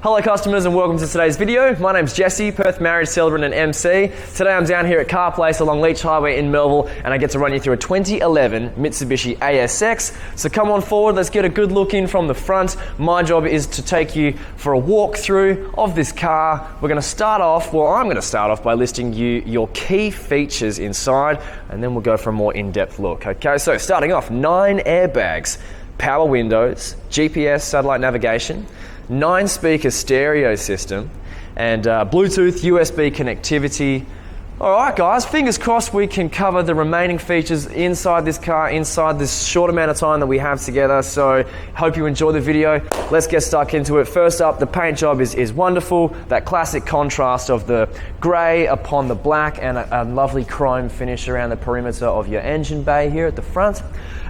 Hello customers and welcome to today's video. My name's Jesse, Perth married celebrant and MC. Today I'm down here at Carr Place along Leach Highway in Melville and I get to run you through a 2011 Mitsubishi ASX. So come on forward, let's get a good look in from the front. My job is to take you for a walk through of this car. I'm going to start off by listing you your key features inside and then we'll go for a more in-depth look. Okay, so starting off, 9 airbags, power windows, GPS satellite navigation, 9-speaker stereo system, and Bluetooth, USB connectivity. All right, guys, fingers crossed we can cover the remaining features inside this car, inside this short amount of time that we have together. So, hope you enjoy the video. Let's get stuck into it. First up, the paint job is wonderful. That classic contrast of the grey upon the black and a lovely chrome finish around the perimeter of your engine bay here at the front.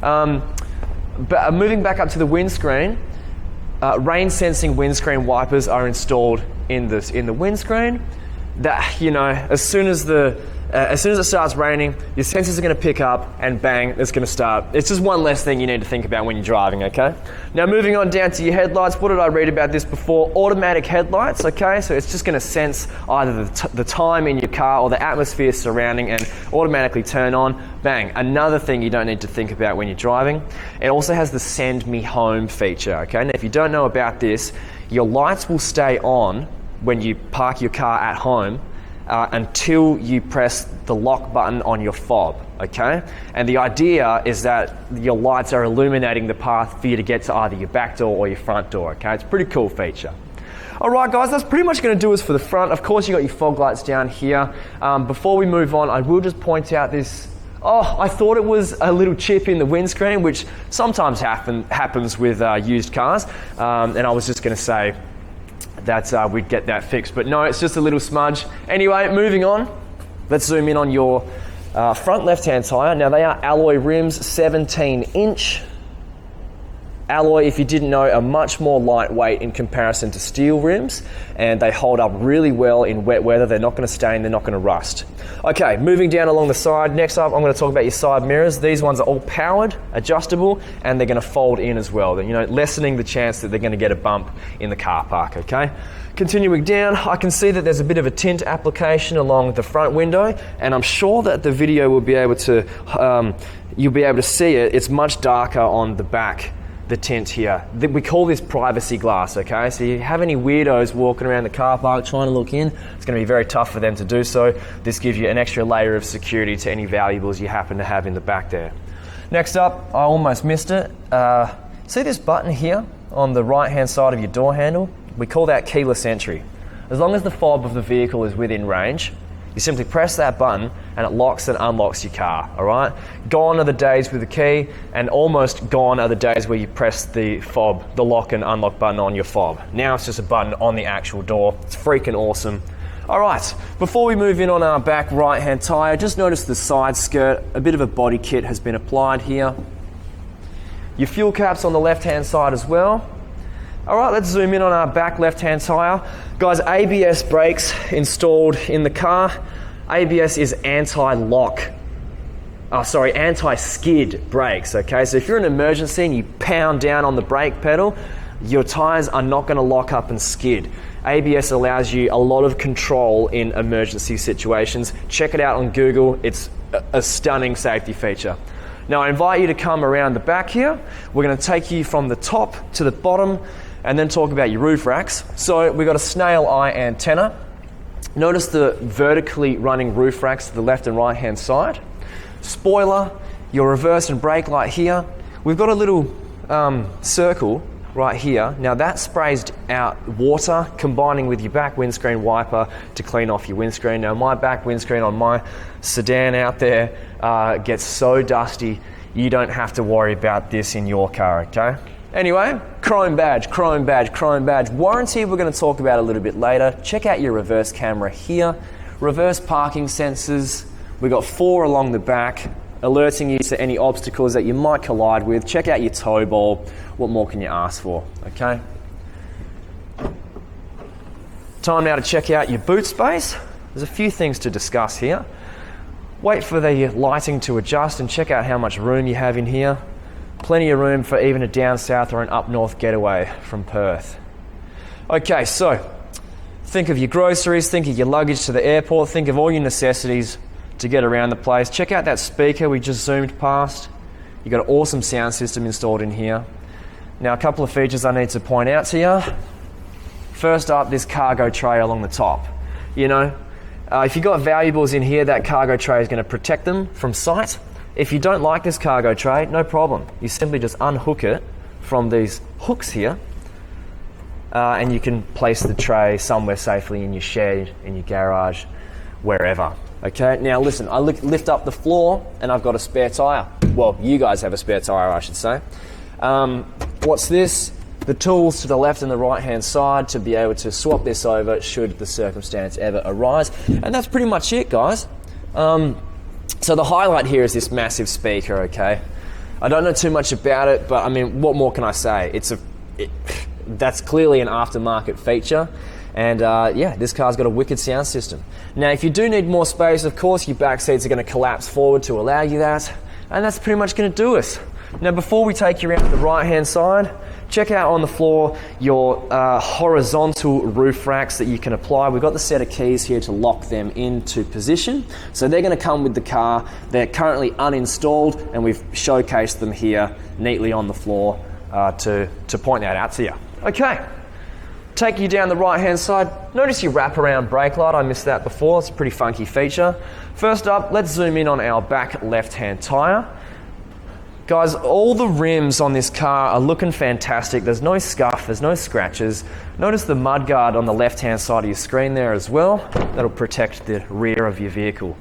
But moving back up to the windscreen, rain sensing windscreen wipers are installed in the windscreen. That, you know, as soon as it starts raining, your sensors are going to pick up and bang, it's going to start. It's just one less thing you need to think about when you're driving, okay? Now moving on down to your headlights. What did I read about this before? Automatic headlights, okay? So it's just going to sense either the time in your car or the atmosphere surrounding and automatically turn on. Bang, another thing you don't need to think about when you're driving. It also has the send me home feature, okay? Now if you don't know about this, your lights will stay on when you park your car at home until you press the lock button on your fob, okay? And the idea is that your lights are illuminating the path for you to get to either your back door or your front door, okay? It's a pretty cool feature. All right, guys, that's pretty much going to do us for the front. Of course, you got your fog lights down here. Before we move on, I will just point out this. Oh, I thought it was a little chip in the windscreen, which sometimes happens with used cars. And I was just going to say that we'd get that fixed, but no, it's just a little smudge. Anyway, moving on, let's zoom in on your front left-hand tyre. Now they are alloy rims, 17-inch. Alloy, if you didn't know, are much more lightweight in comparison to steel rims, and they hold up really well in wet weather. They're not going to stain, they're not going to rust. Okay, moving down along the side. Next up, I'm going to talk about your side mirrors. These ones are all powered, adjustable, and they're going to fold in as well. You know, lessening the chance that they're going to get a bump in the car park, okay? Continuing down, I can see that there's a bit of a tint application along the front window, and I'm sure that the video will be able to, you'll be able to see it. It's much darker on the back, the tint here. We call this privacy glass, okay? So you have any weirdos walking around the car park trying to look in, it's going to be very tough for them to do so. This gives you an extra layer of security to any valuables you happen to have in the back there. Next up, I almost missed it. See this button here on the right-hand side of your door handle? We call that keyless entry. As long as the fob of the vehicle is within range, you simply press that button and it locks and unlocks your car, all right? Gone are the days with the key, and almost gone are the days where you press the fob, the lock and unlock button on your fob. Now it's just a button on the actual door. It's freaking awesome. All right, before we move in on our back right-hand tyre, just notice the side skirt. A bit of a body kit has been applied here. Your fuel cap's on the left-hand side as well. All right, let's zoom in on our back left-hand tyre. Guys, ABS brakes installed in the car. ABS is anti-skid brakes, okay? So if you're in an emergency and you pound down on the brake pedal, your tyres are not going to lock up and skid. ABS allows you a lot of control in emergency situations. Check it out on Google. It's a stunning safety feature. Now, I invite you to come around the back here. We're going to take you from the top to the bottom and then talk about your roof racks. So we've got a snail eye antenna. Notice the vertically running roof racks to the left and right hand side. Spoiler, your reverse and brake light here. We've got a little circle right here. Now that sprays out water combining with your back windscreen wiper to clean off your windscreen. Now my back windscreen on my sedan out there gets so dusty, you don't have to worry about this in your car, okay? Anyway, chrome badge. Warranty we're going to talk about a little bit later. Check out your reverse camera here. Reverse parking sensors. We've got 4 along the back, alerting you to any obstacles that you might collide with. Check out your tow ball. What more can you ask for, okay? Time now to check out your boot space. There's a few things to discuss here. Wait for the lighting to adjust and check out how much room you have in here. Plenty of room for even a down south or an up north getaway from Perth. Okay, so think of your groceries, think of your luggage to the airport, think of all your necessities to get around the place. Check out that speaker we just zoomed past. You've got an awesome sound system installed in here. Now, a couple of features I need to point out to you. First up, this cargo tray along the top. You know, if you've got valuables in here, that cargo tray is going to protect them from sight. If you don't like this cargo tray, no problem. You simply just unhook it from these hooks here, and you can place the tray somewhere safely in your shed, in your garage, wherever. Okay, now listen, I lift up the floor and I've got a spare tyre. Well, you guys have a spare tyre, I should say. What's this? The tools to the left and the right hand side to be able to swap this over should the circumstance ever arise. And that's pretty much it, guys. So the highlight here is this massive speaker, okay? I don't know too much about it, but I mean, what more can I say? That's clearly an aftermarket feature. And yeah, this car's got a wicked sound system. Now, if you do need more space, of course, your back seats are going to collapse forward to allow you that. And that's pretty much going to do it. Now, before we take you around to the right-hand side, check out on the floor your horizontal roof racks that you can apply. We've got the set of keys here to lock them into position. So they're going to come with the car. They're currently uninstalled, and we've showcased them here neatly on the floor to point that out to you. Okay. Take you down the right-hand side. Notice your wraparound brake light. I missed that before. It's a pretty funky feature. First up, let's zoom in on our back left-hand tyre. Guys, all the rims on this car are looking fantastic. There's no scuff, there's no scratches. Notice the mudguard on the left-hand side of your screen there as well. That'll protect the rear of your vehicle.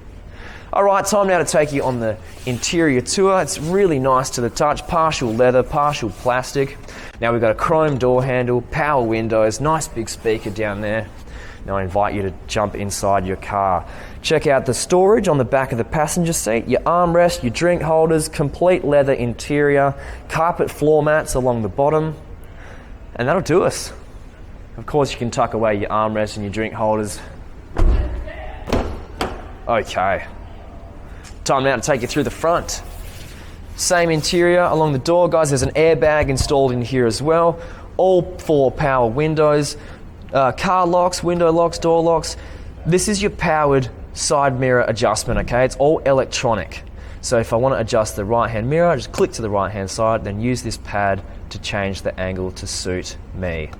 All right, time now to take you on the interior tour. It's really nice to the touch. Partial leather, partial plastic. Now we've got a chrome door handle, power windows, nice big speaker down there. Now I invite you to jump inside your car. Check out the storage on the back of the passenger seat, your armrest, your drink holders, complete leather interior, carpet floor mats along the bottom, and that'll do us. Of course, you can tuck away your armrest and your drink holders. Okay. Time now to take you through the front. Same interior along the door, guys. There's an airbag installed in here as well. All 4 power windows, car locks, window locks, door locks. This is your powered side mirror adjustment, okay? It's all electronic. So if I want to adjust the right-hand mirror, I just click to the right-hand side, then use this pad to change the angle to suit me.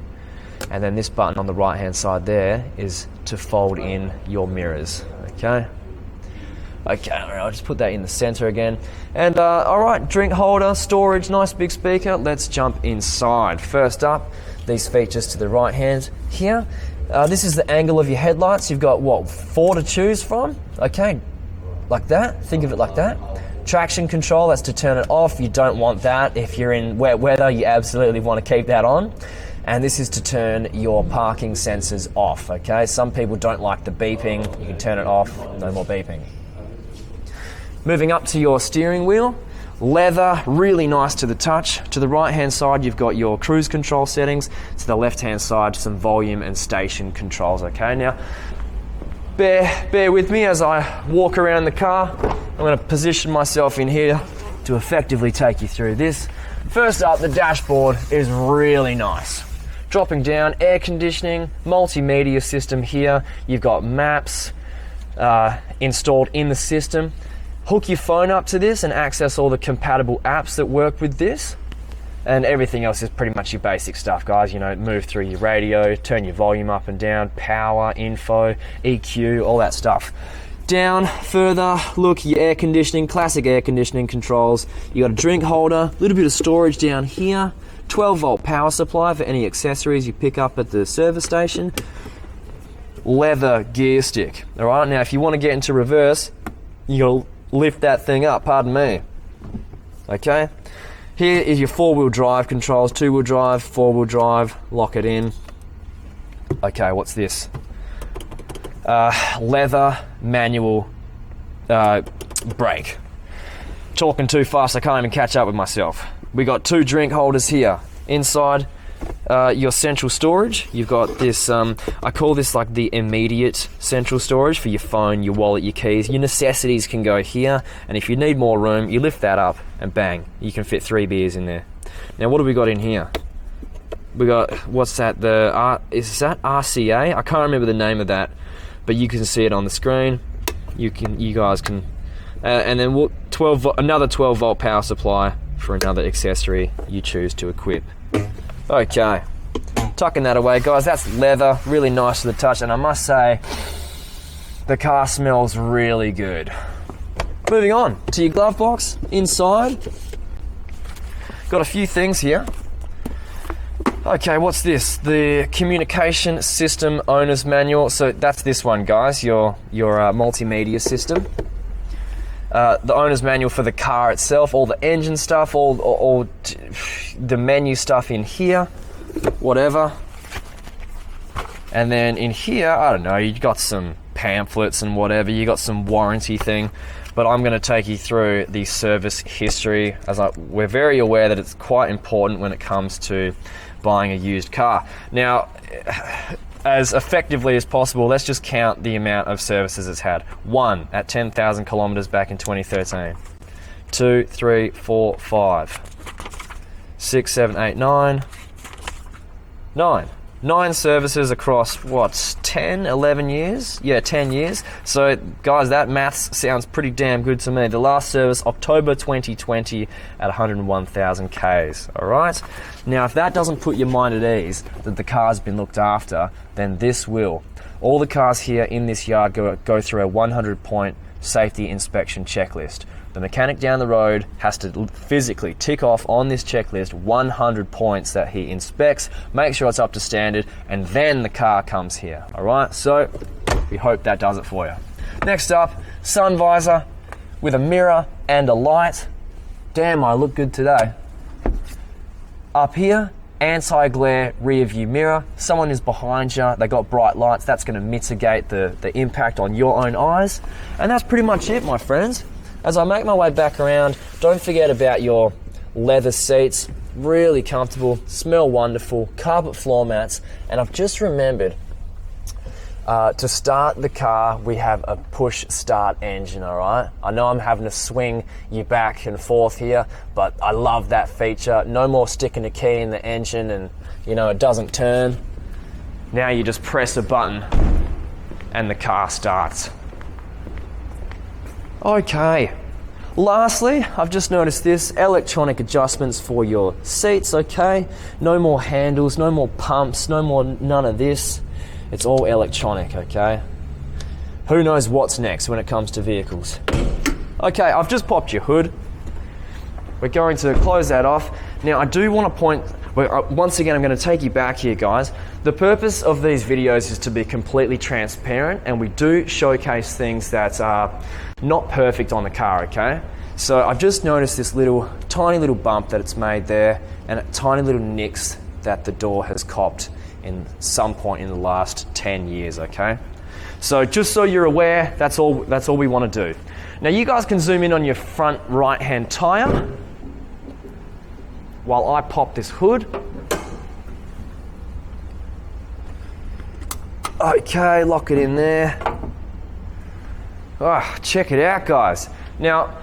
And then this button on the right-hand side there is to fold in your mirrors, okay? Okay, I'll just put that in the center again. And all right, drink holder, storage, nice big speaker. Let's jump inside. First up, these features to the right hand here. This is the angle of your headlights. You've got, what, 4 to choose from? Okay, like that. Think of it like that. Traction control, that's to turn it off. You don't want that. If you're in wet weather, you absolutely want to keep that on. And this is to turn your parking sensors off, okay? Some people don't like the beeping. You can turn it off, no more beeping. Moving up to your steering wheel, leather, really nice to the touch. To the right-hand side, you've got your cruise control settings. To the left-hand side, some volume and station controls, okay? Now, bear with me as I walk around the car. I'm going to position myself in here to effectively take you through this. First up, the dashboard is really nice. Dropping down, air conditioning, multimedia system here. You've got maps installed in the system. Hook your phone up to this and access all the compatible apps that work with this. And everything else is pretty much your basic stuff, guys. You know, move through your radio, turn your volume up and down, power, info, EQ, all that stuff. Down further, look, your air conditioning, classic air conditioning controls. You got a drink holder, a little bit of storage down here, 12-volt power supply for any accessories you pick up at the service station. Leather gear stick. All right, now if you want to get into reverse, you'll lift that thing up, pardon me. Okay, here is your 4-wheel drive controls, 2-wheel drive, 4-wheel drive, lock it in. Okay, what's this? Leather manual brake. Talking too fast, I can't even catch up with myself. We got 2 drink holders here. Inside your central storage, you've got this, I call this like the immediate central storage for your phone, your wallet, your keys. Your necessities can go here, and if you need more room, you lift that up and bang, you can fit 3 beers in there. Now what do we got in here? We got, what's that? Is that RCA? I can't remember the name of that, but you can see it on the screen. You guys can, and then another 12 volt power supply for another accessory you choose to equip. Okay, tucking that away, guys. That's leather, really nice to the touch, and I must say, the car smells really good. Moving on to your glove box inside. Got a few things here. Okay, what's this? The communication system owner's manual. So that's this one, guys. Your multimedia system. The owner's manual for the car itself, all the engine stuff, all the menu stuff in here, whatever. And then in here, I don't know, you got some pamphlets and whatever. You got some warranty thing. But I'm going to take you through the service history, as we're very aware that it's quite important when it comes to buying a used car. Now, as effectively as possible, let's just count the amount of services it's had. 1 at 10,000 kilometers back in 2013. 2, 3, 4, 5, 6, 7, 8, 9. 9 services across, what, 10, 11 years? Yeah, 10 years. So, guys, that maths sounds pretty damn good to me. The last service, October 2020 at 101,000 Ks, all right? Now, if that doesn't put your mind at ease that the car's been looked after, then this will. All the cars here in this yard go through a 100-point safety inspection checklist. The mechanic down the road has to physically tick off on this checklist 100 points that he inspects, make sure it's up to standard, and then the car comes here. All right, so we hope that does it for you. Next up, sun visor with a mirror and a light. Damn, I look good today. Up here, anti-glare rear view mirror. Someone is behind you, they got bright lights, that's going to mitigate the impact on your own eyes. And that's pretty much it, my friends. As I make my way back around, don't forget about your leather seats, really comfortable, smell wonderful, carpet floor mats, and I've just remembered to start the car, we have a push start engine, all right? I know I'm having to swing you back and forth here, but I love that feature. No more sticking a key in the engine and, you know, it doesn't turn. Now you just press a button and the car starts. Okay, lastly, I've just noticed this, electronic adjustments for your seats, okay? No more handles, no more pumps, none of this. It's all electronic, okay? Who knows what's next when it comes to vehicles? Okay, I've just popped your hood. We're going to close that off. Now, I do want to point, once again, I'm going to take you back here, guys. The purpose of these videos is to be completely transparent, and we do showcase things that are not perfect on the car, okay? So I've just noticed this tiny little bump that it's made there, and tiny little nicks that the door has copped in some point in the last 10 years, okay? So just so you're aware, that's all we want to do. Now you guys can zoom in on your front right-hand tire while I pop this hood. Okay, lock it in there. Oh, check it out, guys. Now,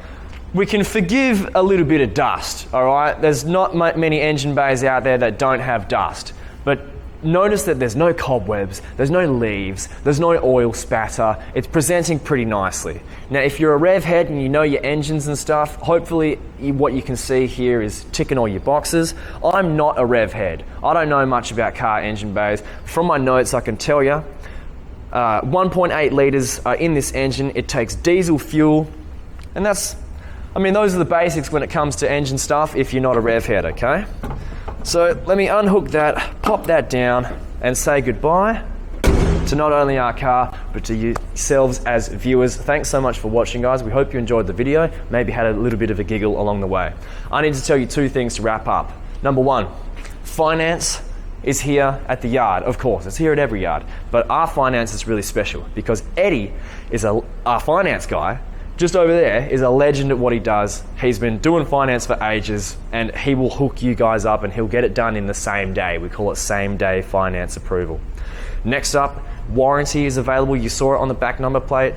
we can forgive a little bit of dust, all right? There's not many engine bays out there that don't have dust, but notice that there's no cobwebs, there's no leaves, there's no oil spatter. It's presenting pretty nicely. Now, if you're a rev head and you know your engines and stuff, hopefully what you can see here is ticking all your boxes. I'm not a rev head. I don't know much about car engine bays. From my notes, I can tell you, 1.8 litres in this engine. It takes diesel fuel, and those are the basics when it comes to engine stuff if you're not a rev head, okay? So let me unhook that, pop that down, and say goodbye to not only our car, but to yourselves as viewers. Thanks so much for watching, guys. We hope you enjoyed the video, maybe had a little bit of a giggle along the way. I need to tell you 2 things to wrap up. Number 1, finance is here at the yard. Of course, it's here at every yard, but our finance is really special because Eddie is our finance guy. Just over there is a legend at what he does. He's been doing finance for ages, and he will hook you guys up and he'll get it done in the same day. We call it same day finance approval. Next up, warranty is available. You saw it on the back number plate.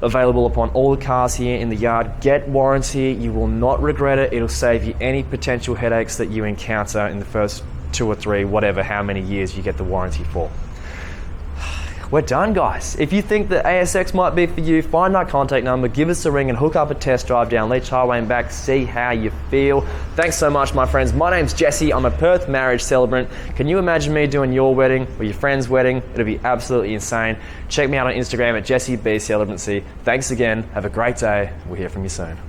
Available upon all the cars here in the yard. Get warranty. You will not regret it. It'll save you any potential headaches that you encounter in the first 2 or 3, whatever, how many years you get the warranty for. We're done, guys. If you think that ASX might be for you, find our contact number, give us a ring and hook up a test drive down Leach Highway and back, see how you feel. Thanks so much, my friends. My name's Jesse. I'm a Perth marriage celebrant. Can you imagine me doing your wedding or your friend's wedding? It'll be absolutely insane. Check me out on Instagram at JesseBCelebrantcy. Thanks again. Have a great day. We'll hear from you soon.